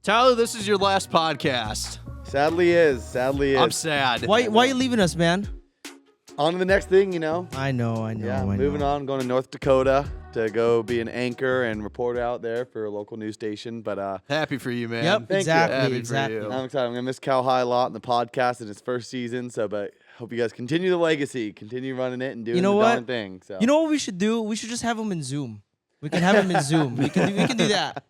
Tyler, this is your last podcast. Sadly is. I'm sad. Why are you leaving us, man? On to the next thing, you know. I know. Yeah, moving on, going to North Dakota to go be an anchor and reporter out there for a local news station. But happy for you, man. Yep, Thank you. exactly. Happy for exactly. you. I'm excited. I'm gonna miss Cal High a lot in the podcast in its first season. But hope you guys continue the legacy, continue running it and doing the darn thing. So You know what we should do? We should just have him in Zoom. We can have him in Zoom. We can do that.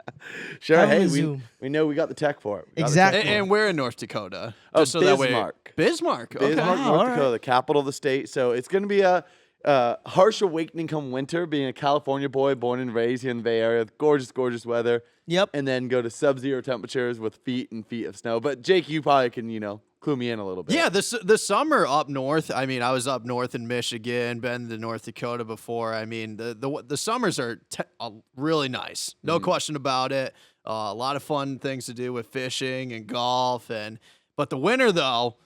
Sure. Have him Hey, in Zoom. we know we got the tech for it. We got the Exactly. tech for it. And we're in North Dakota. Oh, Just so that way. Bismarck. Bismarck. Okay. Bismarck, Wow, North all Dakota, the capital of the state. So it's going to be a harsh awakening come winter, being a California boy born and raised here in the Bay Area. Gorgeous, gorgeous weather. Yep. And then go to sub-zero temperatures with feet and feet of snow. But Jake, you probably can, clue me in a little bit. Yeah, the summer up north. I mean, I was up north in Michigan, been to North Dakota before. I mean, the summers are really nice, no question about it. A lot of fun things to do with fishing and golf, but the winter though,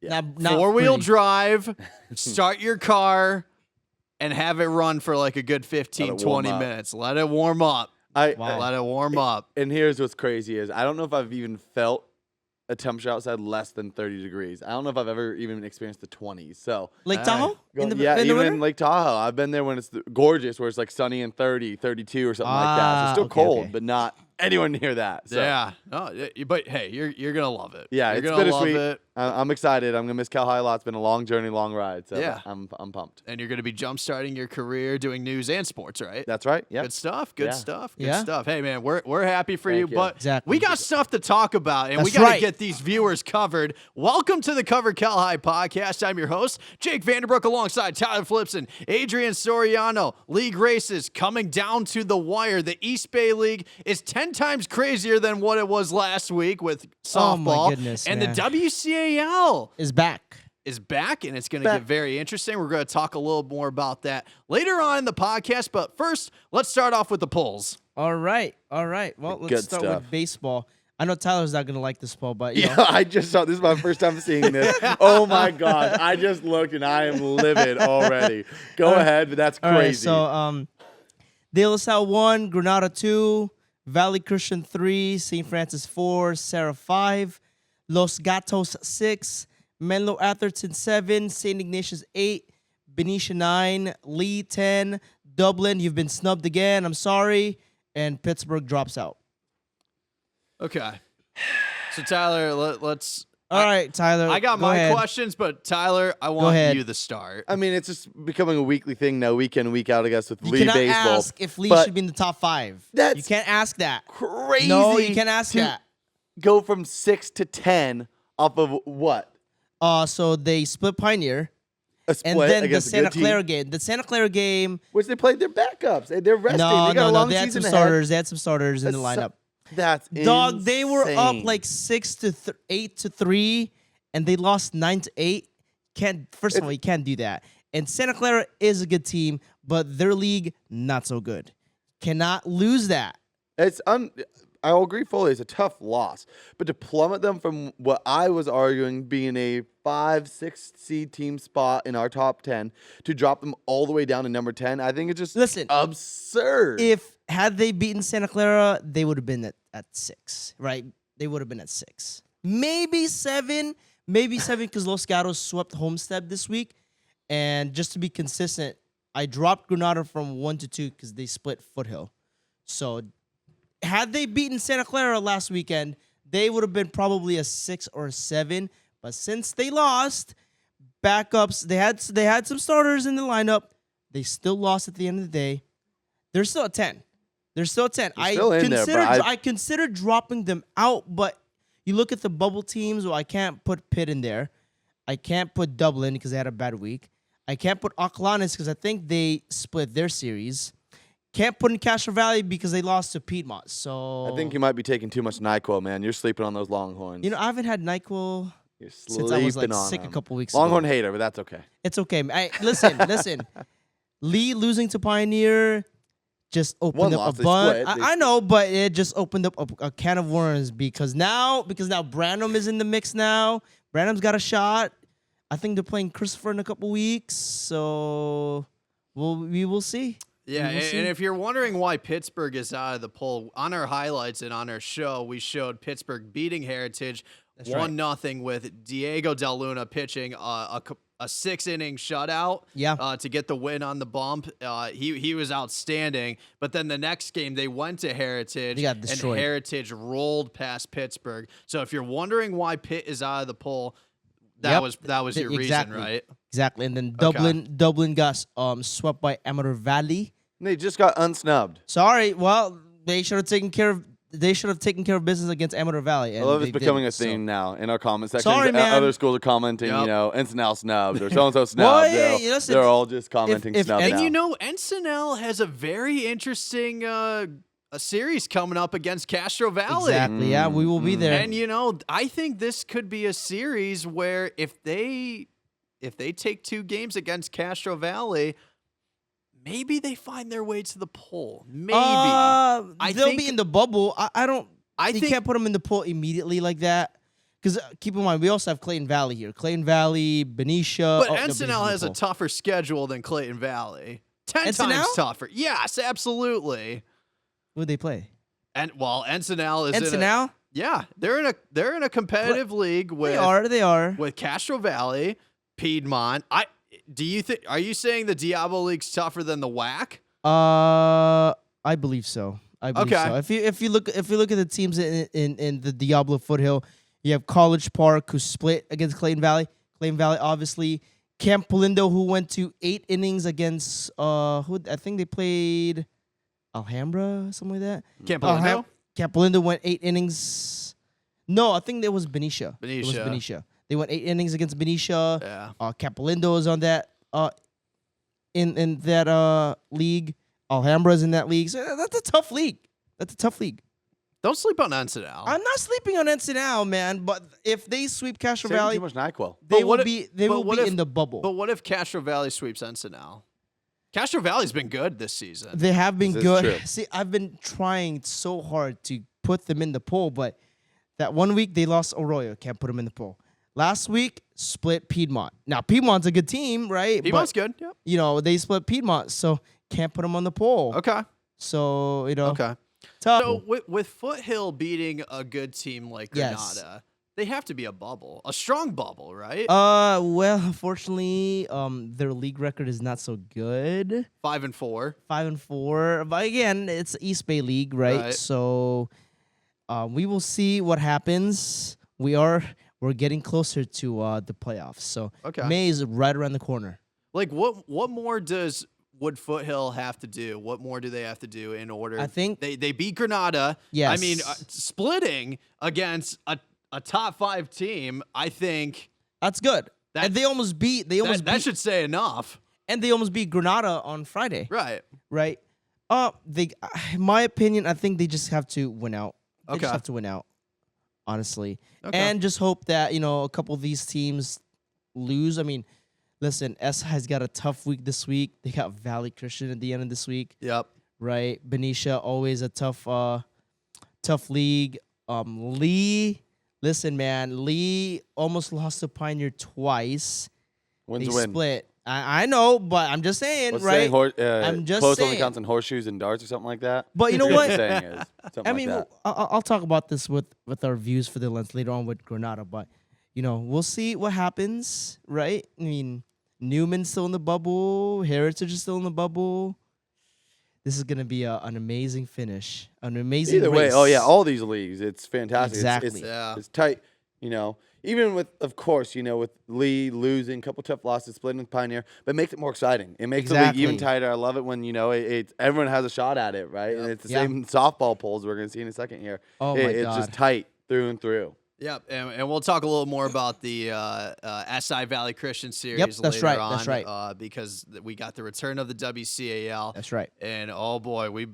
Not four-wheel pretty. drive, start your car, and have it run for like a good 15, Let it warm 20 up. minutes. Let it warm up. Wow. Let it warm up. And here's what's crazy is I don't know if I've even felt a temperature outside less than 30 degrees. I don't know if I've ever even experienced the 20s. So Lake Tahoe? In the even winter? in Lake Tahoe. I've been there when it's gorgeous, where it's like sunny and 30, 32 or something like that. So it's still okay, cold, okay. but not anywhere near that. So, Yeah. No, but hey, you're gonna love it. Yeah, you're it's gonna love bittersweet. it. I'm excited. I'm gonna miss Cal High a lot. It's been a long journey, long ride. So Yeah. I'm pumped. And you're going to be jump-starting your career doing news and sports, right? That's right. Yeah. Good stuff. Good Yeah. stuff. Good Yeah. stuff. Hey, man, we're happy for you, Thank you. but Exactly. we got stuff to talk about, and we That's got to right. get these viewers covered. Welcome to the Cover Cal High podcast. I'm your host, Jake Vanderbrook, alongside Tyler Flips and Adrian Soriano. League races coming down to the wire. The East Bay League is 10 times crazier than what it was last week with softball. Oh, my goodness, and man. the WCAL Is back. is back, and it's going to get very interesting. We're going to talk a little more about that later on in the podcast, but first, let's start off with the polls. All right. Well, Good let's start stuff. with baseball. I know Tyler's not gonna like this poll, but you Yeah, know. I just saw. This is my first time seeing this. Oh my gosh! I just looked and I am livid already. Go ahead, but that's All right, crazy. so De La Salle 1, Granada 2, Valley Christian 3, St. Francis 4, Sarah 5, Los Gatos 6, Menlo Atherton 7, St. Ignatius 8, Benicia 9, Lee 10, Dublin, you've been snubbed again, I'm sorry, and Pittsburgh drops out. Okay. So, Tyler, let's... All right, Tyler. I got go my ahead. questions, but Tyler, I want ahead. you to start. I mean, it's just becoming a weekly thing now, week in, week out, I guess, with You Lee cannot baseball. ask if Lee but should be in the top 5. That's You can't ask that. crazy. No, you can't ask to that. Go from 6 to 10 off of what? So they split Pioneer. A split And then the against a Santa good team, Clara game. The Santa Clara game. which they played their backups. They're resting. No, they got a long They had season some ahead. starters. They had some starters in the lineup. That's Dog, they were up insane. like 8-3, and they lost 9-8. First of all, you can't do that. And Santa Clara is a good team, but their league not so good. Cannot lose that. I'll agree fully. It's a tough loss, but to plummet them from what I was arguing being a 5-6 seed team spot in our top 10 to drop them all the way down to number 10, I think it's just absurd. Had they beaten Santa Clara, they would have been at 6, right? They would have been at 6. Maybe 7 because Los Gatos swept Homestead this week. And just to be consistent, I dropped Granada from 1 to 2 because they split Foothill. So had they beaten Santa Clara last weekend, they would have been probably a 6 or a 7. But since they lost, backups, they had some starters in the lineup. They still lost at the end of the day. They're still at 10. They're still in there, but I considered dropping them out, but you look at the bubble teams. Well, I can't put Pitt in there. I can't put Dublin because they had a bad week. I can't put Ocklanis because I think they split their series. Can't put in Castro Valley because they lost to Piedmont. So I think you might be taking too much NyQuil, man. You're sleeping on those Longhorns. I haven't had NyQuil You're since I was sleeping like on sick them. a couple weeks Longhorn ago. hater, but that's okay. It's okay. Listen. Lee losing to Pioneer just opened One up loss, a they bunch. split. I know, but it just opened up a can of worms because now Branham is in the mix now. Branham's got a shot. I think they're playing Christopher in a couple weeks, so we will see. Yeah, We will see. and if you're wondering why Pittsburgh is out of the poll, on our highlights and on our show, we showed Pittsburgh beating Heritage That's right. 1-0 with Diego Del Luna pitching a 6-inning shutout to get the win on the bump. He was outstanding, but then the next game they went to Heritage They got and destroyed. Heritage rolled past Pittsburgh. So if you're wondering why Pitt is out of the poll, that was your reason, right? Exactly. And then Okay. Dublin got swept by Amateur Valley. They just got unsnubbed. Sorry. Well, they should have taken care of business against Amateur Valley. I And love they it's becoming didn't, a theme now in our comment section. Sorry, man. Other schools are commenting, Yep. Encinal snubbed or so-and-so snubbed. Well, yeah, listen, They're all just commenting if snub any- now. And you know, Encinal has a very interesting a series coming up against Castro Valley. Exactly. Yeah, we will be there. And I think this could be a series where if they take 2 games against Castro Valley, maybe they find their way to the poll. Maybe. They'll think- be in the bubble. I You think can't put them in the poll immediately like that. Because keep in mind, we also have Clayton Valley here. Clayton Valley, Benicia. but oh, nobody's in Encinal the has a poll. tougher schedule than Clayton Valley. 10 Encinal? times tougher. Yes, absolutely. Who would they play? And Encinal is Encinal? they're in a competitive league with They are. with Castro Valley, Piedmont. Are you saying the Diablo League's tougher than the WAC? I believe so. Okay. So. If you look at the teams in the Diablo Foothill, you have College Park who split against Clayton Valley. Clayton Valley, obviously. Camp Polindo, who went to 8 innings against who I think they played Alhambra, something like that. Camp Polindo? Camp Polindo went 8 innings. No, I think it was Benicia. It was Benicia. Benicia. They went 8 innings against Benicia. Yeah. Camp Polindo is on that in that league. Alhambra's in that league. So that's a tough league. Don't sleep on Encinal. I'm not sleeping on Encinal, man. But if they sweep Castro Taking Valley, too much NyQuil. they But will what if- be but in the bubble. But what if Castro Valley sweeps Encinal? Castro Valley's been good this season. They have been This is good. true. See, I've been trying so hard to put them in the poll, but that one week they lost Arroyo. Can't put them in the poll. Last week, split Piedmont. Now, Piedmont's a good team, right? Piedmont's good. Yep. They split Piedmont, so can't put them on the poll. Okay. So, Okay. tough. So with Foothill beating a good team like Yes. Granada, they have to be a bubble, a strong bubble, right? Well, unfortunately, their league record is not so good. 5-4. 5-4. But again, it's East Bay League, right? Right. So we will see what happens. We're getting closer to the playoffs. So Okay. May is right around the corner. Like what more would Foothill have to do? What more do they have to do in order? I think- they beat Granada. Yes. I mean, splitting against a top 5 team, I think That's good. That- And they almost beat that should say enough. and they almost beat Granada on Friday. Right. Right? In my opinion, I think they just have to win out. They Okay. just have to win out, honestly. Okay. And just hope that, a couple of these teams lose. I mean, listen, S has got a tough week this week. They got Valley Christian at the end of this week, Yep. right? Benicia, always a tough league. Lee, listen, man, Lee almost lost to Pioneer twice. Wins They a win. split. I know, but I'm just saying, What's right? I'm just close only saying. counts in horseshoes and darts or something like that. But you know Forget what? the saying is. Something I like mean, that. I'll talk about this with our views for the Lens later on with Granada, but we'll see what happens, right? I mean, Newman's still in the bubble, Heritage is still in the bubble. This is gonna be an amazing finish, an amazing Either way, race. oh yeah, all these leagues, it's fantastic. Exactly. Yeah. It's tight. Even with, of course, with Lee losing a couple tough losses, splitting with Pioneer, but it makes it more exciting. It makes the league even Exactly. tighter. I love it when everyone has a shot at it, right? And it's the Yeah. same softball polls we're going to see in a second here. Oh my It's God. just tight through and through. Yep, and we'll talk a little more about the SI Valley Christian series Yep, that's later right, on. that's right. Because we got the return of the WCAL. That's right. And oh boy, we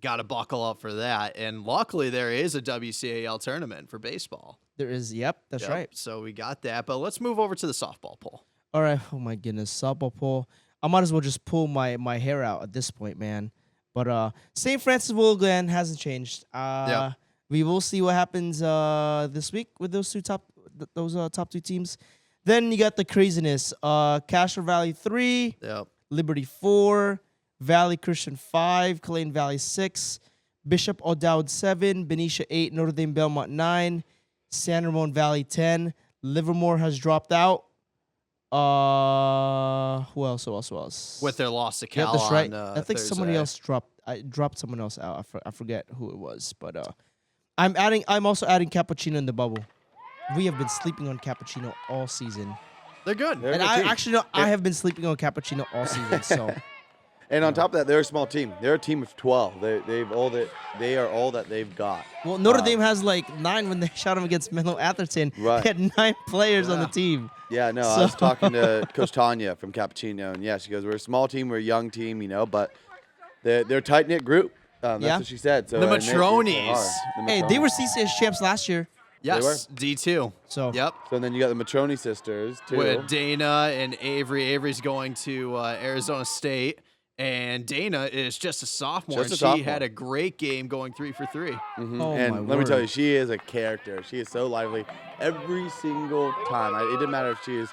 got to buckle up for that. And luckily, there is a WCAL tournament for baseball. There is. Yep, that's Yep, right. So we got that. But let's move over to the softball poll. All right. Oh my goodness, softball poll. I might as well just pull my hair out at this point, man. But St. Francis Glen hasn't changed. Yeah. We will see what happens this week with those top 2 teams. Then you got the craziness. Castro Valley 3, Yep. Liberty 4, Valley Christian 5, Killeen Valley 6, Bishop O'Dowd 7, Benicia 8, Notre Dame Belmont 9, San Ramon Valley 10. Livermore has dropped out. Who else? With their loss to Yep, Cal that's right. on I think somebody Thursday. else dropped. I dropped someone else out. I forget who it was, but I'm also adding Cappuccino in the bubble. We have been sleeping on Cappuccino all season, They're good. They're a and good I team. actually know I have been sleeping on Cappuccino all season. So And on top of that, they're a small team. They're a team of 12. They are all that they've got. well, Notre Dame has like 9 when they shot them against Menlo Atherton. Right. They had 9 players on the Yeah. team. Yeah, no, I was talking to Coach Tanya from Cappuccino, and yeah, she goes, "We're a small team, we're a young team, but they're a tight knit group." That's Yeah. what she said. So The and they play Matronis. hard. The Hey, they were Matronis. CCS champs last year. Yes, D2. So Yep. So then you got the Matroni sisters too. With Dana and Avery. Avery's going to Arizona State. And Dana is just a sophomore. Just a and she sophomore. had a great game going 3 for 3. Mhm. Oh, and my let me tell word. you, she is a character. She is so lively every single time. It didn't matter if she is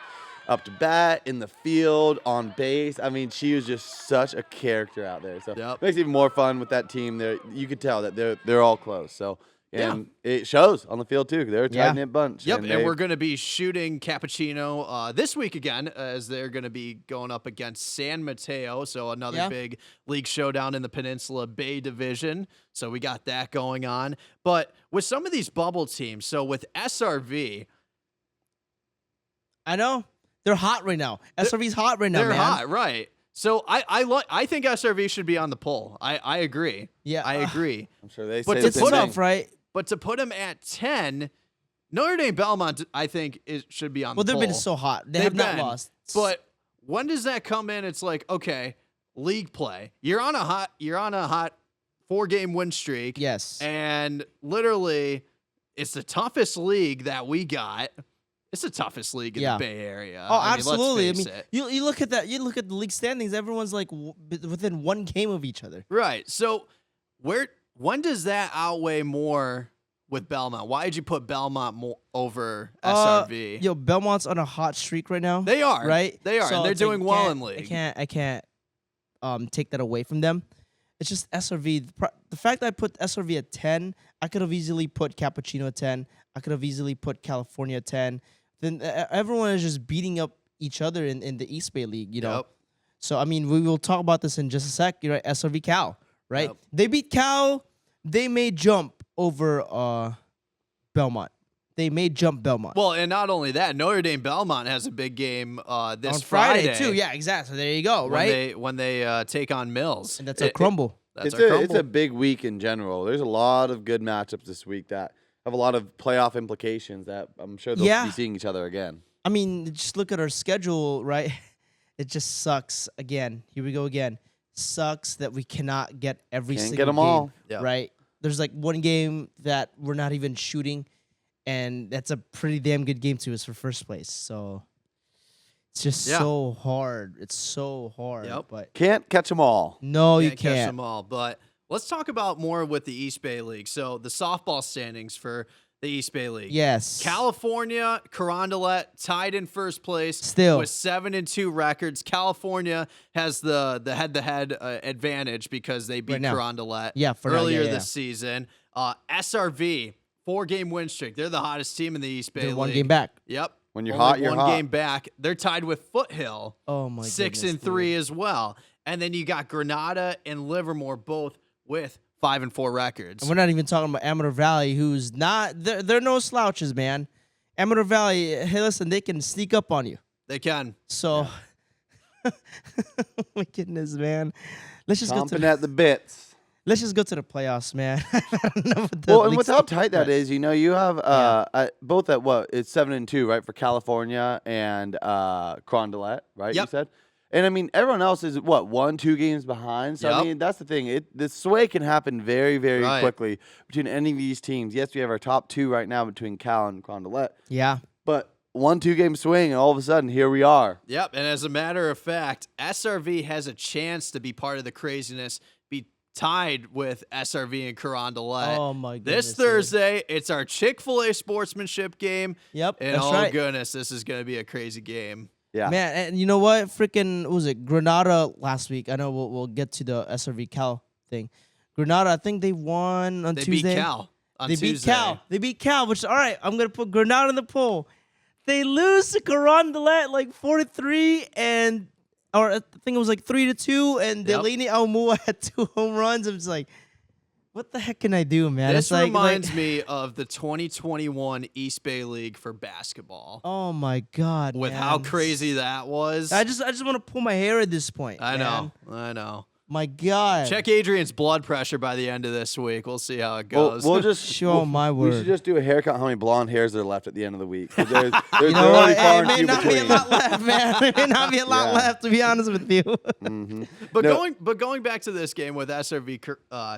up to bat, in the field, on base. I mean, she was just such a character out there. So Yep. it makes it even more fun with that team. You could tell that they're all close. So Yeah. and it shows on the field too. They're a Yeah. tight knit bunch. Yep, and and they- we're going to be shooting Cappuccino this week again, as they're going to be going up against San Mateo, so another Yeah. big league showdown in the Peninsula Bay Division. So we got that going on. But with some of these bubble teams, so with SRV, I know they're hot right now. SRV's hot right now, they're man. hot, right? So I think SRV should be on the poll. I agree. Yeah, I agree. I'm sure they But say to the It's same put thing. tough, right? But to put them at 10, Notre Dame Belmont, I think, should be on Well, the they've poll. been so hot. They They've have not been, lost. But when does that come in? It's like, okay, league play. You're on a hot 4-game win streak. yes, And literally, it's the toughest league that we got. It's the toughest league in Yeah. the Bay Area. oh, I mean, absolutely. I Let's mean, face it. you look at that. You look at the league standings. Everyone's like within 1 game of each other. Right. So when does that outweigh more with Belmont? Why did you put Belmont more over SRV? Yo, Belmont's on a hot streak right now. They are. right. They are. So And they're it's like, doing you well can't- in league. I can't take that away from them. It's just SRV. The fact that I put SRV at 10, I could have easily put Cappuccino at 10. I could have easily put California at 10. Then everyone is just beating up each other in the East Bay League, you know. Yep. So I mean, we will talk about this in just a sec. You're right, SRV Cal, right? Yep. They beat Cal. They made jump over Belmont. They made jump Belmont. Well, and not only that, Notre Dame Belmont has a big game this on Friday too. Yeah, exactly. So there you go, right? When they take on Mills. And that's a crumble. That's It's our crumble. it's a big week in general. There's a lot of good matchups this week that have a lot of playoff implications that I'm sure they'll Yeah. be seeing each other again. I mean, just look at our schedule, right? It just sucks again. Here we go again. Sucks that we cannot get every Can't single get 'em game, all. Yeah. right? There's like one game that we're not even shooting, and that's a pretty damn good game to us for first place. So it's just Yeah. so hard. It's so hard. Yep. But Can't catch them all. no, you Can't catch can't. them all. But let's talk about more with the East Bay League. So the softball standings for the East Bay League. Yes. California, Carondelet tied in first place Still. with 7-2 records. California has the head-to-head advantage because they beat Right now. Carondelet Yeah, for now, earlier yeah. this season. SRV, 4-game win streak. They're the hottest team in the East Bay They're League. one game back. Yep. When you're Only hot, you're one hot. game back. They're tied with Foothill. Oh my 6-3 as well. And then you got Granada and Livermore both with 5-4 records. And we're not even talking about Amador Valley, who's not. They're no slouches, man. Amador Valley, hey, listen, they can sneak up on you. They can. So, oh my goodness, man. Let's just Chomping at the bits. let's just go to the playoffs, man. I don't know what the Well, and league's- with how tight that Right. is, you have both at what? It's 7-2, right, for California and Carondelet, right? Yep. You said. And I mean, everyone else is what 1-2 games behind. So I Yep. mean, that's the thing. The sway can happen very, very Right. quickly between any of these teams. Yes, we have our top 2 right now between Cal and Carondelet, Yeah. but 1-2 game swing, and all of a sudden, here we are. Yep. And as a matter of fact, SRV has a chance to be part of the craziness, be tied with SRV and Carondelet. Oh my goodness. This dude. Thursday, it's our Chick-fil-A sportsmanship game. Yep. And that's oh right. goodness, this is going to be a crazy game. Yeah. Man, and you know what? Freaking, what was it? Granada last week. I know we'll get to the SRV Cal thing. Granada, I think they won on They Tuesday. beat Cal on They Tuesday. beat Cal. They beat Cal, which, all right, I'm going to put Granada in the poll. They lose to Carondelet like 4-3, and or I think it was like 3-2, and Yep. Delaney Almua had 2 home runs. I'm just like, what the heck can I do, man? This It's like, reminds me of the 2021 East Bay League for basketball. oh my God, With man. how crazy that was. I just want to pull my hair at this point. I man. know. My God. Check Adrian's blood pressure by the end of this week. We'll see how it goes. We'll just Show my We word. should just do a hair count how many blonde hairs are left at the end of the week. 'Cause There's You know really what? far Hey, and may few not be a between. lot left, man. There may not be a lot Yeah. left, to be honest with you. But No. going back to this game with SRV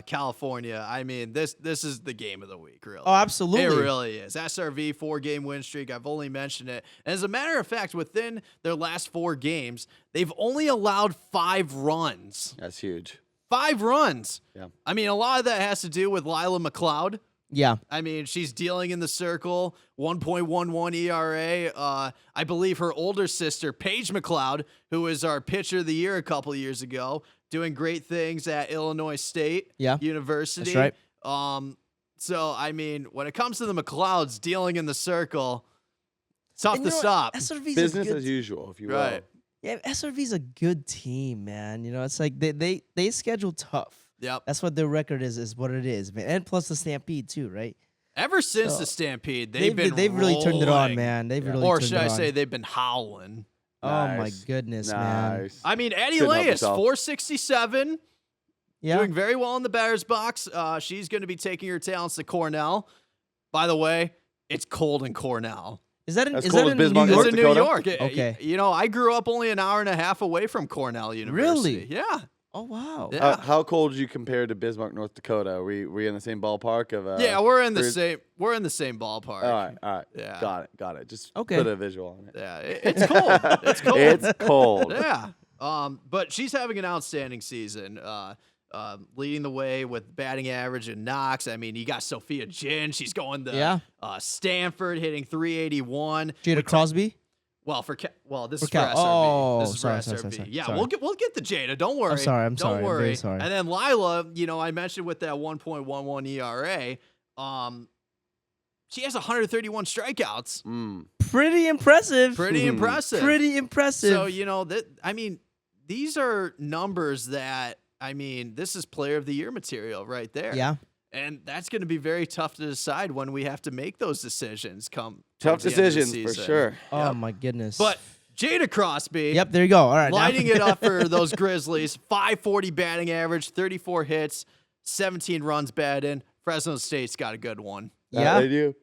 California, I mean this is the game of the week, really. Oh, absolutely. It really is. SRV 4-game win streak. I've only mentioned it. And as a matter of fact, within their last 4 games, they've only allowed 5 runs. That's huge. 5 runs. Yeah. I mean, a lot of that has to do with Lila McLeod. Yeah. I mean, she's dealing in the circle, 1.11 ERA. I believe her older sister, Paige McLeod, who was our pitcher of the year a couple of years ago, doing great things at Illinois State University. That's right. So, I mean, when it comes to the McLeods dealing in the circle, it's tough And to you know stop. what? SRV's Business a good, as usual, if you Right. Yeah, SRV's a good team, man. You know, it's like they schedule tough. Yep. That's what their record is what it is, man. And plus the Stampede too, right? Ever since So, the Stampede, they've really turned it on, rolling. man. They've really Or turned should it I on. say they've been howling. Oh my Nice. goodness, man. Nice. I mean, Eddie Couldn't help Leas, yourself. 467. Yeah. Doing very well in the batter's box. She's going to be taking her talents to Cornell. By the way, it's cold in Cornell. Is that in, That's is cold that as in Bismarck, New It's York? in North New Dakota? York. Okay. You know, I grew up only an hour and a half away from Cornell University. Really? Yeah. Oh wow. Yeah. How cold do you compare to Bismarck, North Dakota? Are we in the same ballpark of? Yeah, we're in the we're- same. We're in the same ballpark. All right. Yeah. Got it. Just Okay. put a visual on it. Yeah, it's cold. It's cold. It's cold. Yeah. But she's having an outstanding season. Leading the way with batting average and knocks. I mean, you got Sophia Jin. She's going to Stanford, hitting 381. Jada Crosby. Well, this is for Cal. SRV. Oh, This is for sorry. SRV. Yeah, Sorry. we'll get the Jada. Don't worry. sorry, I'm Don't sorry, I'm worry. very sorry. And then Lila, you know, I mentioned with that 1.11 ERA, she has 131 strikeouts. Pretty impressive. Pretty impressive. Pretty impressive. So, you know, these are numbers that, this is player of the year material right there. Yeah. And that's going to be very tough to decide when we have to make those decisions come. Tough towards the end of the decisions for season. sure. Oh Yep. my goodness. But Jada Crosby. yep, there you go. All right. now- Lighting it up for those Grizzlies. 540 batting average, 34 hits, 17 runs batted in. Fresno State's got a good one. That Yeah. they do.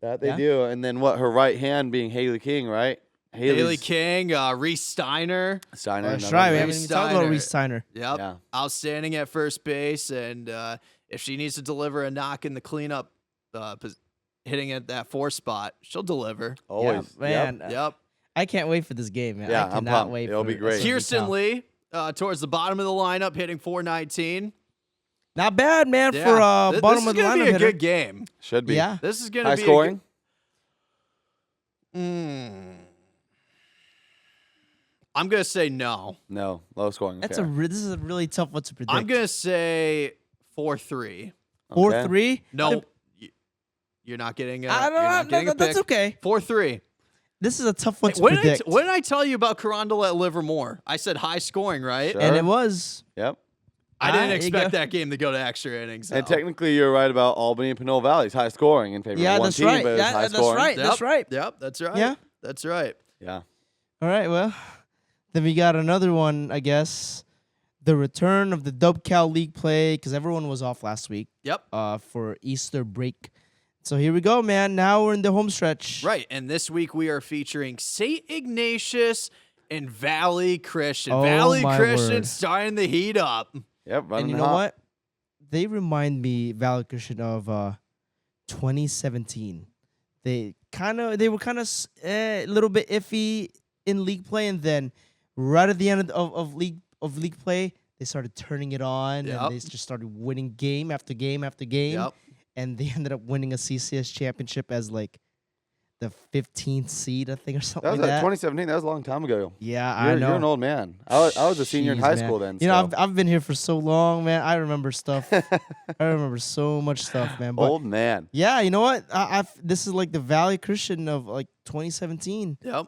That they Yeah. do. And then what? Her right hand being Haley King, right? Haley King, Reese Steiner. Steiner. That's another right. We one. haven't even talked about Reese Steiner. Yep. Yeah. Outstanding at first base. And if she needs to deliver a knock in the cleanup, hitting at that 4 spot, she'll deliver. Always. Yeah, man. Yep. I can't wait for this game, man. Yeah, I I'm cannot pumped. wait. It'll for be great. SRV Kirsten Cal. Lee, towards the bottom of the lineup, hitting 419. Not bad, man, Yeah. for This bottom is of the gonna lineup be a hitter. good game. Should be. Yeah. This is gonna High be scoring. I'm gonna say no. No, low scoring. That's Okay. this is a really tough one to predict. I'm gonna say 4-3. 4-3. No, you're not getting. I You're not don't getting know. a That's pick. okay. 4-3. This is a tough one to When did predict. I tell you about Carondelet Livermore? I said high scoring, right? Sure. And it was. Yep. I didn't there you expect go. that game to go to extra innings. And though. technically, you're right about Albany and Pinole Valley's high scoring in favor Yeah, of one that's team, right. but it's Yeah, high that's scoring. right. Yep. That's right. Yep, that's right. Yeah. That's right. Yeah. All right, well, then we got another one, I guess. The return of the WCAL League play, because everyone was off last week Yep. for Easter break. So here we go, man. Now we're in the home stretch. Right. And this week we are featuring St. Ignatius and Valley Christian. Oh, Valley my Christian word. starting the heat up. Yep. Running And you know hot. what? They remind me, Valley Christian, of 2017. They were kind of a little bit iffy in league play, and then right at the end of league play, they started turning it on, Yep. and they just started winning game after game after game, Yep. and they ended up winning a CCS championship as like the 15th seed, I think, or That something was like that. 2017. That was a long time ago. Yeah, I know. You're an old man. I was a senior in Jeez, high man. school then. You know, so. I've been here for so long, man. I remember stuff. I remember so much stuff, man. But Old man. yeah, you know what? This is like the Valley Christian of like 2017. Yep.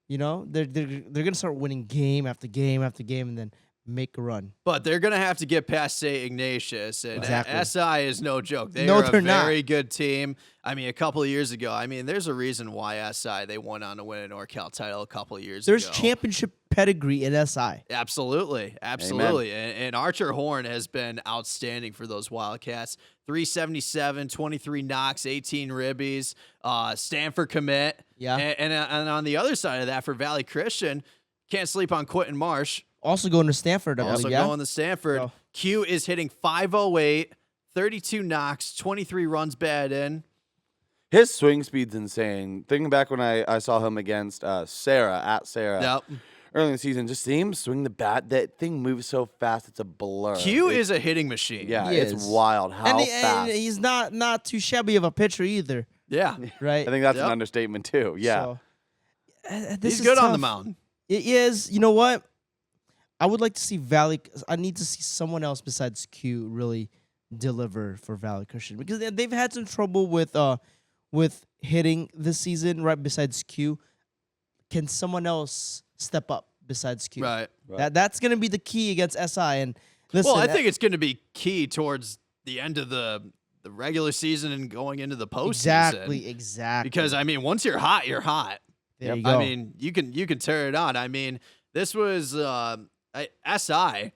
You know, they're gonna start winning game after game after game, and then make a run. But they're going to have to get past St. Ignatius. And Exactly. SI is no joke. They No, are a they're not. very good team. I mean, a couple of years ago, there's a reason why SI, they went on to win a NorCal title a couple of years There's ago. championship pedigree in SI. Absolutely. Absolutely. And Archer Horn has been outstanding for those Wildcats. 377, 23 knocks, 18 ribbies, Stanford commit. Yeah. And on the other side of that, for Valley Christian, can't sleep on Quentin Marsh. Also going to Stanford, I Also believe, yeah? going to Stanford. So- Q is hitting 508, 32 knocks, 23 runs batted in. His swing speed's insane. Thinking back when I saw him against Sarah Yep. early in the season, just seeing him swing the bat. That thing moves so fast, it's a blur. Q is a hitting machine. Yeah, He it's is. wild how and fast. he's not too shabby of a pitcher either, Yeah. right? I think that's Yep. an understatement too. Yeah. So, this He's is good on the tough. mound. It is. You know what? I would like to see Valley. I need to see someone else besides Q really deliver for Valley Christian, because they've had some trouble with hitting this season. Right, besides Q, can someone else step up besides Q? Right. That's gonna be the key against SI. And listen, Well, I think it's going to be key towards the end of the regular season and going into the postseason. exactly. Because, once you're hot, you're hot. there you go. You can turn it on. This was SI.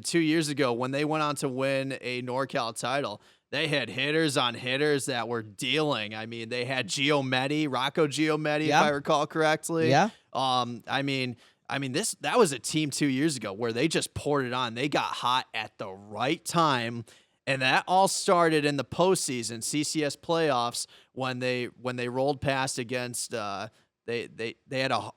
2 years ago when they went on to win a NorCal title, they had hitters on hitters that were dealing. They had Rocco Giometti, Yeah. if I recall correctly. Yeah. That was a team 2 years ago where they just poured it on. They got hot at the right time. And that all started in the postseason, CCS playoffs, when they rolled past against they had a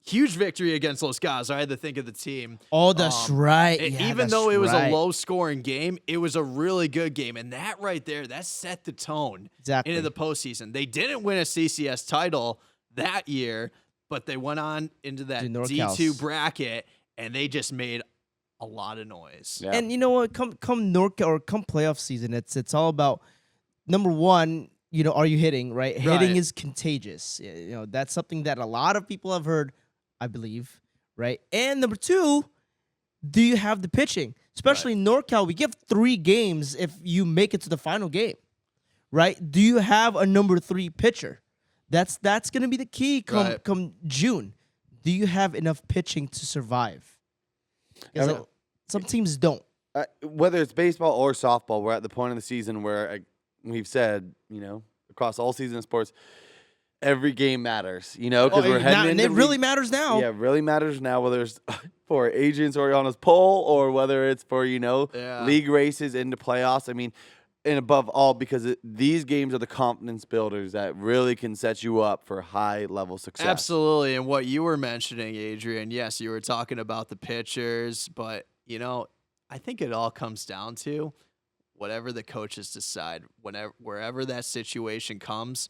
huge victory against Los Gatos. I had to think of the team. Oh, that's right. Yeah, Even that's though it was right. a low-scoring game, it was a really good game. And that right there, that set the tone Exactly. into the postseason. They didn't win a CCS title that year, but they went on into that To NorCals. D2 bracket, and they just made a lot of noise. Yeah. And you know what? Come NorCal or come playoff season, it's all about number one. Are you hitting right? Right. Hitting is contagious. That's something that a lot of people have heard, I believe, right? And number two, do you have the pitching? Especially in NorCal, we give 3 games if you make it to the final game, right? Do you have a number 3 pitcher? That's going to be the key come June. Do you have enough pitching to survive? 'Cause some teams don't. Whether it's baseball or softball, we're at the point of the season where we've said, across all season of sports, every game matters, because we're heading into it really matters now. Yeah, it really matters now, whether it's for Adrian Soriano's poll or whether it's for, Yeah. league races into playoffs. And above all, because these games are the confidence builders that really can set you up for high-level success. Absolutely. And what you were mentioning, Adrian, yes, you were talking about the pitchers, but, I think it all comes down to whatever the coaches decide, wherever that situation comes,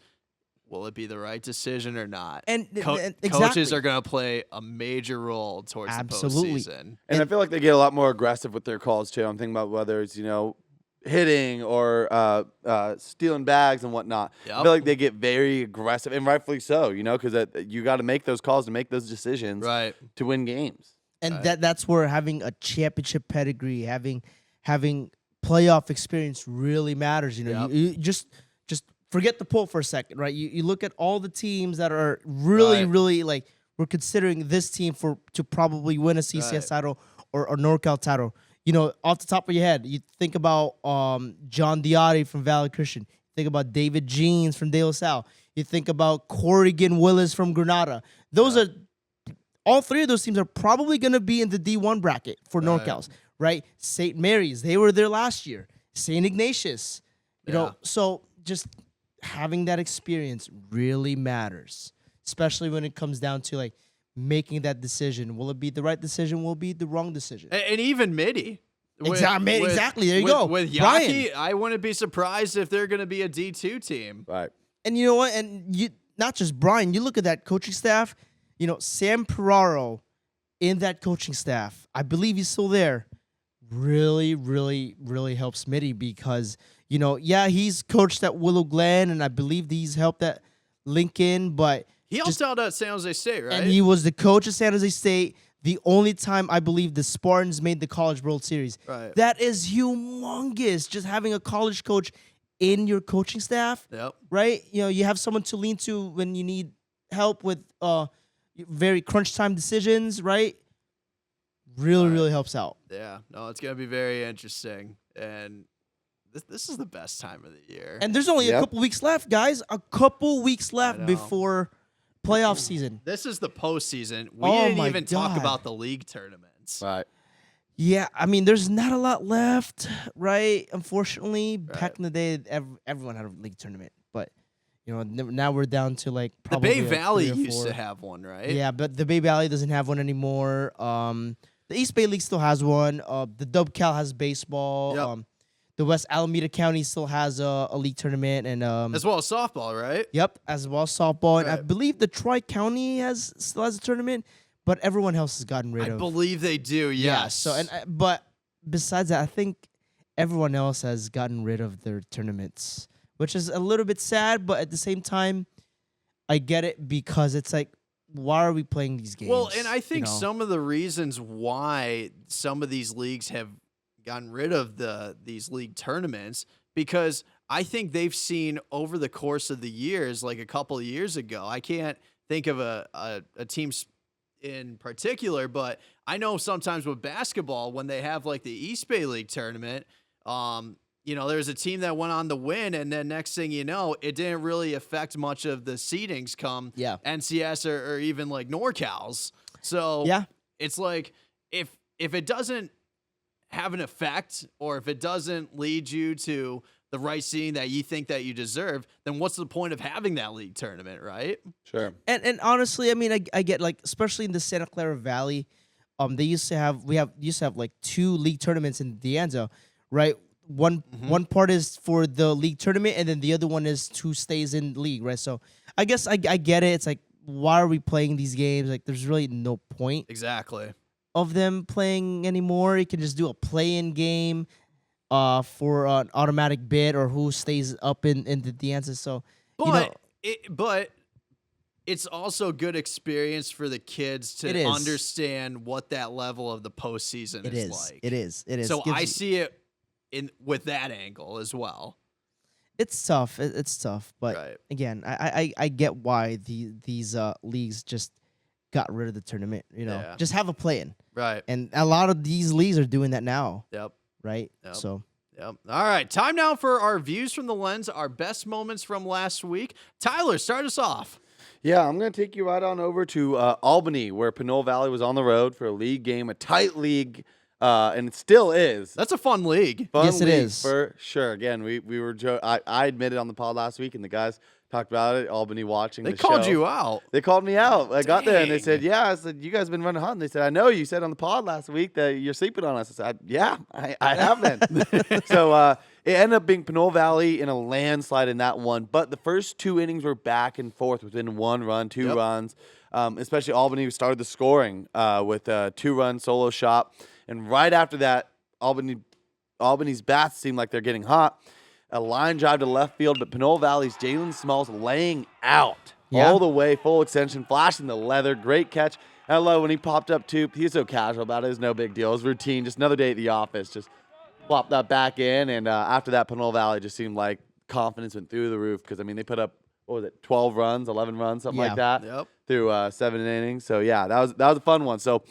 will it be the right decision or not? And Coaches exactly. are going to play a major role towards Absolutely. the postseason. And I feel like they get a lot more aggressive with their calls, too. I'm thinking about whether it's, hitting or stealing bags and whatnot. I Yep. feel like they get very aggressive, and rightfully so, because you got to make those calls to make those decisions Right. to win games. And that's where having a championship pedigree, having playoff experience really matters. Yep. You just forget the poll for a second, right? You look at all the teams that are really, Right. really like we're considering this team to probably win a CCS title or NorCal title. Off the top of your head, you think about John Diotti from Valley Christian. Think about David Jeans from De La Salle. You think about Corrigan Willis from Granada. Those are all 3 of those teams are probably going to be in the D1 bracket for NorCals, right? St. Mary's, they were there last year. St. Ignatius, so just having that experience really matters, especially when it comes down to like making that decision. Will it be the right decision? Will it be the wrong decision? And even Midi. Exactly. There you go. With Brian. Yaki, I wouldn't be surprised if they're going to be a D2 team. Right. And you know what? And you not just Brian. You look at that coaching staff. You know, Sam Peraro in that coaching staff. I believe he's still there. Really, really, really helps Smitty because, you know, yeah, he's coached at Willow Glen, and I believe he's helped at Lincoln, but He helped out at San Jose State, right? and he was the coach at San Jose State. The only time I believe the Spartans made the College World Series. Right. That is humongous. Just having a college coach in your coaching staff, Yep. right? You know, you have someone to lean to when you need help with very crunch time decisions, right? Really, Right. really helps out. Yeah. No, it's gonna be very interesting, and this is the best time of the year. And there's only a Yep. couple weeks left, guys. A couple weeks left know. before playoff season. This is the postseason. We Oh didn't my even talk God. about the league tournaments. Right. Yeah, I mean, there's not a lot left, right? Unfortunately, back Right. in the day, everyone had a league tournament, but you know, now we're down to like The probably Bay like Valley 3 or used 4. to have one, right? Yeah, but the Bay Valley doesn't have one anymore. The East Bay League still has one. The WCAL has baseball. Yep. The West Alameda County still has a league tournament, and As well as softball, right? yep, as well as softball. And I Right. believe the Tri County still has a tournament, but everyone else has gotten rid I of. believe they do. Yeah. Yes. So but besides that, I think everyone else has gotten rid of their tournaments, which is a little bit sad. But at the same time, I get it because it's like, why are we playing these games? Well, and I think you know? some of the reasons why some of these leagues have gotten rid of these league tournaments, because I think they've seen over the course of the years, like a couple of years ago, I can't think of a team in particular, but I know sometimes with basketball, when they have like the East Bay League tournament, you know, there's a team that went on to win, and then next thing you know, it didn't really affect much of the seedings come Yeah. NCS or even like NorCal's. So Yeah. it's like if it doesn't have an effect, or if it doesn't lead you to the right seeding that you think that you deserve, then what's the point of having that league tournament, right? Sure. And honestly, I mean, I get like, especially in the Santa Clara Valley, they used to have like 2 league tournaments in Dianza, right? One part is for the league tournament, and then the other one is who stays in the league, right? So I guess I get it. It's like, why are we playing these games? Like, there's really no point Exactly. of them playing anymore. You can just do a play-in game for an automatic bid or who stays up in the Dianza. So But you know, but it's also good experience for the kids It to is. understand what that level of the postseason it is is. like. It is. It is. So Gives I you- see it with that angle as well. It's tough. It's tough, but Right. again, I get why these leagues just got rid of the tournament. You know, Yeah. just have a play-in, Right. and a lot of these leagues are doing that now, Yep. right? Yep. So Yep. All right. Time now for our views from the lens, our best moments from last week. Tyler, start us off. Yeah, I'm going to take you right on over to Albany, where Pinole Valley was on the road for a league game, a tight league, and it still is. That's a fun league. Fun Yes, it league is. for sure. Again, we were I admitted on the pod last week, and the guys talked about it. Albany watching. They the called show. you out. They called me out. I got there and they Dang. said, "Yeah." I said, "You guys been running hot." And they said, "I know. You said on the pod last week that you're sleeping on us." I said, "Yeah, I have been." So it ended up being Pinole Valley in a landslide in that one. But the first 2 innings were back and forth within 1 run, 2 Yep. runs. Especially Albany started the scoring with a 2-run solo shot, and right after that, Albany's bats seemed like they're getting hot. A line drive to left field, but Pinole Valley's Jalen Smalls laying out Yeah. all the way, full extension, flashing the leather. Great catch. And I love when he popped up too. He's so casual about it. It was no big deal. It was routine. Just another day at the office. Just plop that back in. And after that, Pinole Valley just seemed like confidence went through the roof because, I mean, they put up, 12 runs, 11 runs, something like that Yep. through 7 innings. So, yeah, that was a fun one. So,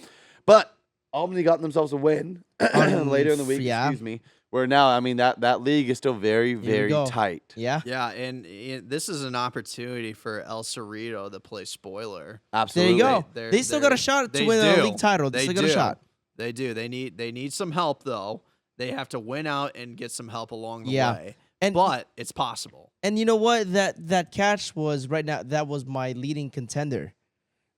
but Albany got themselves a win later in the week, yeah. excuse me, where now, I mean, that league is still very, we very go. tight. yeah, Yeah, and this is an opportunity for El Cerrito to play spoiler. there Absolutely. you go. They're- They still got a shot they to win a do. league title. They still got a shot. They do. They need some help though. They have to win out and get some help along the Yeah. way. And But it's possible. And you know what? That catch was right now. That was my leading contender,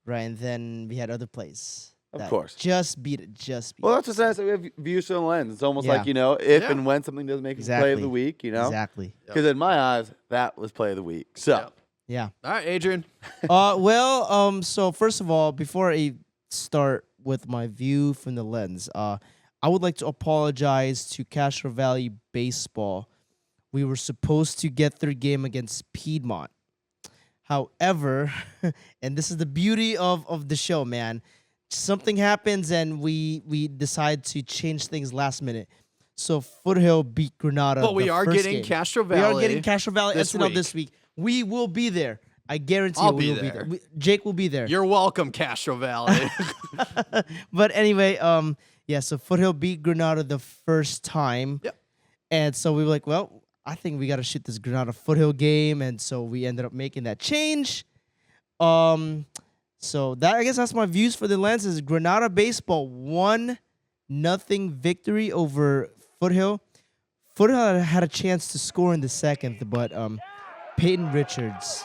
right? And then we had other plays Of course. Just beat it. Just beat Well, it. that's just nice that we have views from the lens. It's almost Yeah. like, if Yeah. and when something doesn't make it play of Exactly. the week, Exactly. Because in my eyes, that was play of the week. So, Yep. Yeah. All right, Adrian. So first of all, before I start with my view from the lens, I would like to apologize to Castro Valley Baseball. We were supposed to get their game against Piedmont. However, and this is the beauty of the show, man. Something happens and we decide to change things last minute. So Foothill beat Granada. But we the are first getting game. Castro We Valley. are getting Castro Valley this SNL week. this week. We will be there. I guarantee I'll you we be will be there. there. Jake will be there. You're welcome, Castro Valley. But anyway, so Foothill beat Granada the first time. Yep. And so we were like, well, I think we got to shoot this Granada Foothill game, and so we ended up making that change. So that I guess that's my views for the lenses. Granada baseball 1-0 victory over Foothill. Foothill had a chance to score in the second, but Peyton Richards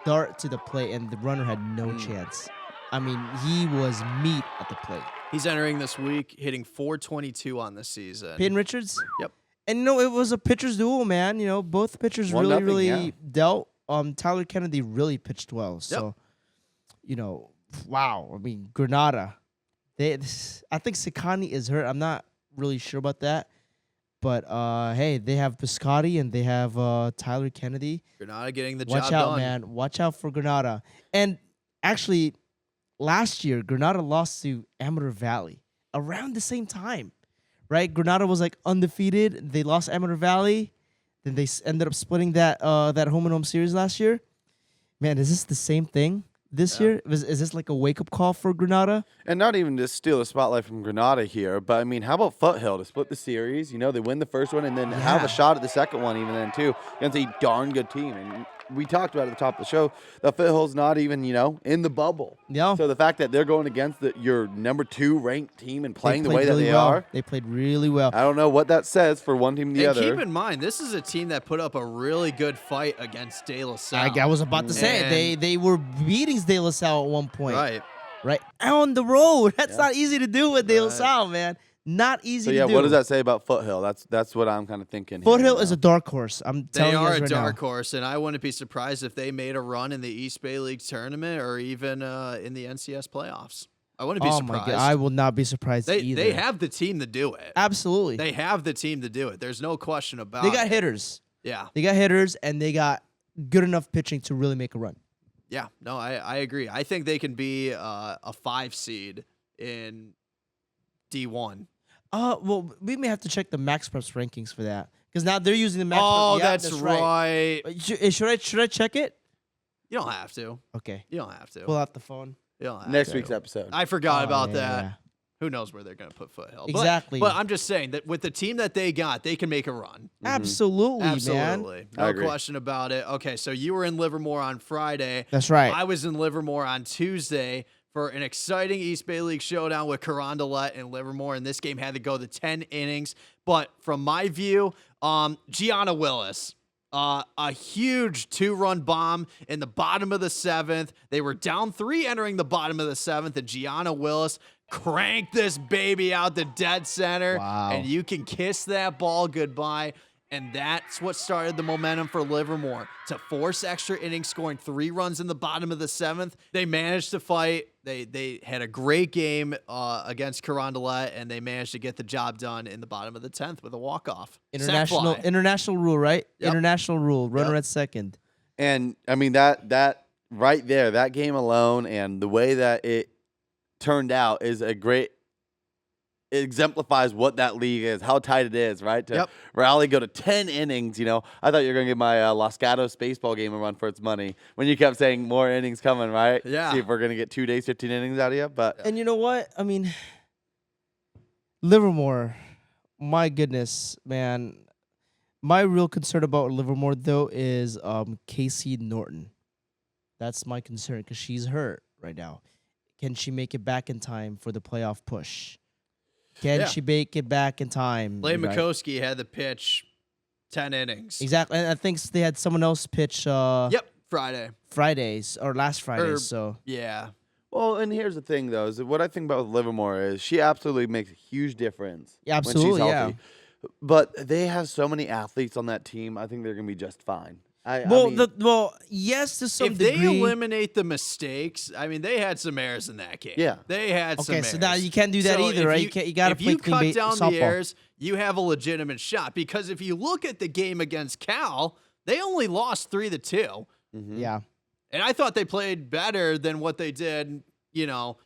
dart to the plate, and the runner had no chance. I mean, he was meat at the plate. He's entering this week, hitting .422 on the season. Peyton Richards? Yep. And, it was a pitcher's duel, man. Both pitchers 1-0, really yeah. dealt. Tyler Kennedy really pitched well. So, wow. I mean, Granada. I think Sakani is hurt. I'm not really sure about that. But, hey, they have Biscotti and they have Tyler Kennedy. Granada getting the Watch job out, done. man. Watch out for Granada. And actually, last year, Granada lost to Amateur Valley around the same time, right? Granada was like undefeated. They lost Amateur Valley. Then they ended up splitting that home and home series last year. Man, is this the same thing this year? Is this like a wake-up call for Granada? and not even to steal the spotlight from Granada here, but I mean, how about Foothill to split the series? They win the first one and then have Yeah. a shot at the second one even then too against a darn good team. And we talked about at the top of the show that Foothill's not even, in the bubble. Yeah. So the fact that they're going against your number 2 ranked team and playing the played way that really they well. are, They played really well. I don't know what that says for one team and the And other. keep in mind, this is a team that put up a really good fight against De La Salle. I was about to say, And- they were beating De La Salle at one point. Right. On the road. That's not easy to do with De La Salle, man. Not easy So to yeah, do. what does that say about Foothill? That's what I'm kind of thinking. Foothill is a dark horse. I'm They telling you are guys a right dark now. horse, and I wouldn't be surprised if they made a run in the East Bay League tournament or even in the NCS playoffs. I wouldn't be Oh surprised. my god, I will not be surprised either. They have the team to do it. Absolutely. They have the team to do it. There's no question about They it. got hitters. Yeah. They got hitters, and they got good enough pitching to really make a run. Yeah. No, I agree. I think they can be a 5 seed in D1. Well, we may have to check the Max Preps rankings for that because now they're using the Max. Oh, Preps. Yeah, that's right. Should I check it? You don't have to. Okay. You don't have to. Pull out the phone. You don't have next to. week's episode. I forgot Oh, about yeah, that. yeah. Who knows where they're going to put Foothill. Exactly. But I'm just saying that with the team that they got, they can make a run. Absolutely, man. Absolutely. I No agree. question about it. Okay, so you were in Livermore on Friday. That's right. I was in Livermore on Tuesday for an exciting East Bay League showdown with Carondelet and Livermore, and this game had to go to 10 innings. But from my view, Gianna Willis, a huge 2-run bomb in the bottom of the 7th. They were down 3 entering the bottom of the 7th, and Gianna Willis cranked this baby out to dead center. Wow. And you can kiss that ball goodbye. And that's what started the momentum for Livermore to force extra innings, scoring 3 runs in the bottom of the 7th. They managed to fight. They had a great game against Carondelet, and they managed to get the job done in the bottom of the 10th with a walk-off. Sac fly. International rule, right? Yep. International rule. Runner Yep. at second. And I mean that right there, that game alone, and the way that it turned out is a great. It exemplifies what that league is, how tight it is, right? To Yep. rally, go to 10 innings. I thought you were gonna give my Los Gatos baseball game a run for its money when you kept saying more innings coming, right? Yeah. See if we're gonna get 2 days, 15 innings out of you. But And you know what? I mean, Livermore, my goodness, man. My real concern about Livermore, though, is Casey Norton. That's my concern because she's hurt right now. Can she make it back in time for the playoff push? Can Yeah. she make it back in time? Lane right? Mikowski had the pitch 10 innings. Exactly. And I think they had someone else pitch Yep, Friday. Fridays or last Friday. Or- So Yeah. Well, and here's the thing, though, is that what I think about with Livermore is she absolutely makes a huge difference Yeah, when she's absolutely, healthy. But they have so many athletes on that team. I think they're going to be just fine. Yes, to some If degree. they eliminate the mistakes, I mean, they had some errors in that game. Yeah. They had some errors. Okay, so now you can't do that either, if right? You got to play If you clean cut down softball. the errors, you have a legitimate shot. Because if you look at the game against Cal, they only lost 3-2. Yeah. And I thought they played better than what they did,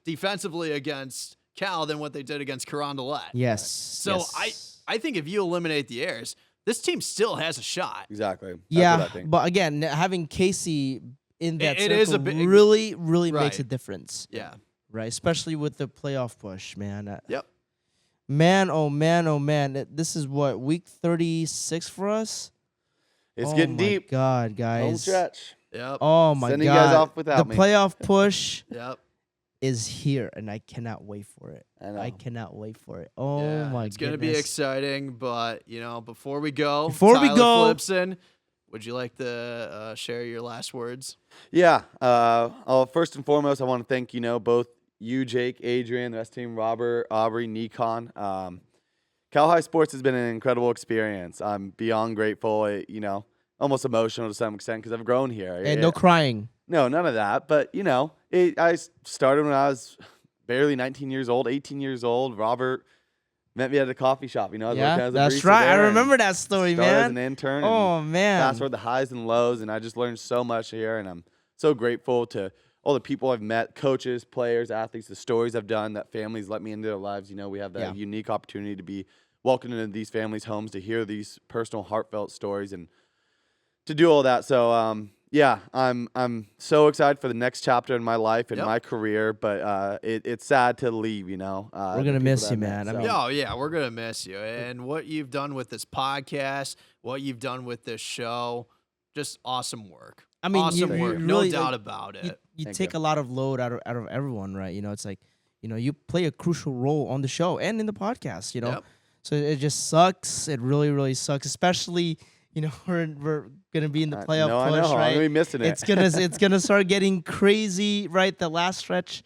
defensively against Cal than what they did against Carondelet. Yes. So yes. I think if you eliminate the errors, this team still has a shot. Exactly. That's Yeah, what I think. but again, having Casey in that It circle is a big- really makes Right. a difference. Yeah. Right, especially with the playoff push, man. Yep. Man, oh man, oh man. This is what, week 36 for us? It's getting my deep. God, Home guys. stretch. Yep. Oh my Sending God. you guys off without the me. playoff push Yep. is here, and I cannot wait for it. I know. I cannot wait for it. Oh Yeah, my it's going to be goodness. exciting, but before we go, Before we Tyler go- Flipson, would you like to share your last words? Yeah. First and foremost, I want to thank, both you, Jake, Adrian, the rest of the team, Robert, Aubrey, Nikon. Cal High Sports has been an incredible experience. I'm beyond grateful, almost emotional to some extent because I've grown here. And no crying. No, none of that. But, I started when I was barely 19 years old, 18 years old. Robert met me at a coffee shop. I was working Yeah, as a that's barista right. I there and remember that story, started as man. an intern. Oh, and man. fast forward the highs and lows, and I just learned so much here. And I'm so grateful to all the people I've met, coaches, players, athletes, the stories I've done, that families let me into their lives. We have that Yeah. unique opportunity to be welcomed into these families' homes, to hear these personal, heartfelt stories, and to do all that. So, I'm so excited for the next chapter in my life and Yep. my career, but it's sad to leave. We're We're gonna miss you, man. I mean- Oh, yeah, we're going to miss you. And what you've done with this podcast, what you've done with this show, just awesome work. I mean, awesome you work. really, No doubt like, about it. You Thank take you. a lot of load out of everyone, right? You play a crucial role on the show and in the podcast, Yep. So it just sucks. It really, really sucks, especially, we're gonna be in the playoff I push, know. I'm right? gonna be missing it. It's gonna start getting crazy, right? The last stretch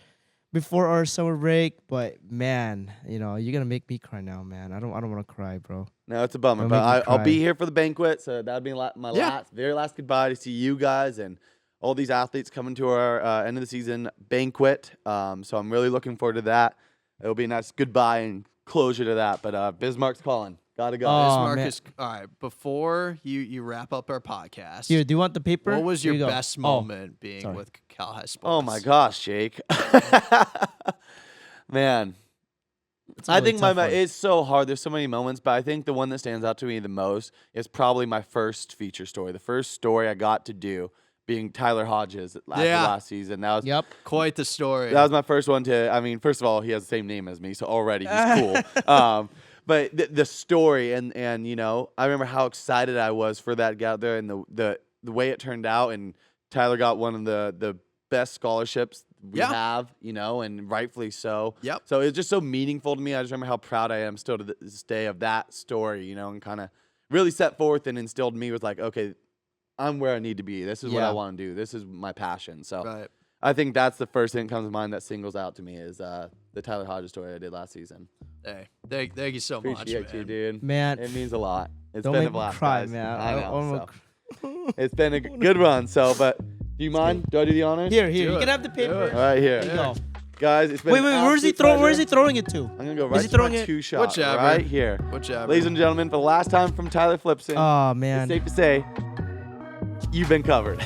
before our summer break, but man, you're gonna make me cry now, man. I don't want to cry, bro. No, it's a bummer, Don't but make me I'll cry. be here for the banquet, so that'll be my Yeah. very last goodbye to see you guys and all these athletes coming to our end of the season banquet. So I'm really looking forward to that. It'll be a nice goodbye and closure to that. But Bismarck's calling. Gotta go. Oh, Bismarck man. is all right. Before you wrap up our podcast, Here, do you want the paper? what was Here your you go. best Oh, moment being sorry. with Cal High Sports? Oh my gosh, Jake. Man. it's a I really think tough one. it's so hard. There's so many moments, but I think the one that stands out to me the most is probably my first feature story. The first story I got to do being Tyler Hodges after Yeah. last season. That was Yep. Quite the story. That was my first one first of all, he has the same name as me, so already he's cool. But the story and I remember how excited I was for that guy there and the way it turned out, and Tyler got one of the best scholarships we Yeah. have, and rightfully so. Yep. So it's just so meaningful to me. I just remember how proud I am still to this day of that story, and kind of really set forth and instilled in me with like, okay, I'm where I need to be. This is what Yeah. I want to do. This is my passion. So Right. I think that's the first thing that comes to mind that singles out to me is the Tyler Hodges story I did last season. Hey, thank you so much, Appreciate you, man. dude. Man, It means a lot. It's don't been make a me blast, cry, guys. man. I know. I'm so. It's been a good run. So, but do you mind? Do I do the honors? Here, Do you it. can have the paper. it. All right, here. There you go. Guys, it's been Wait, an where's he absolute throwing? Where's he pleasure. throwing it to? I'm going to go Is right he to throwing my it? two shot Whichever. right here. Whichever. Ladies and gentlemen, for the last time from Tyler Flipson, Oh it's man. safe to say you've been covered.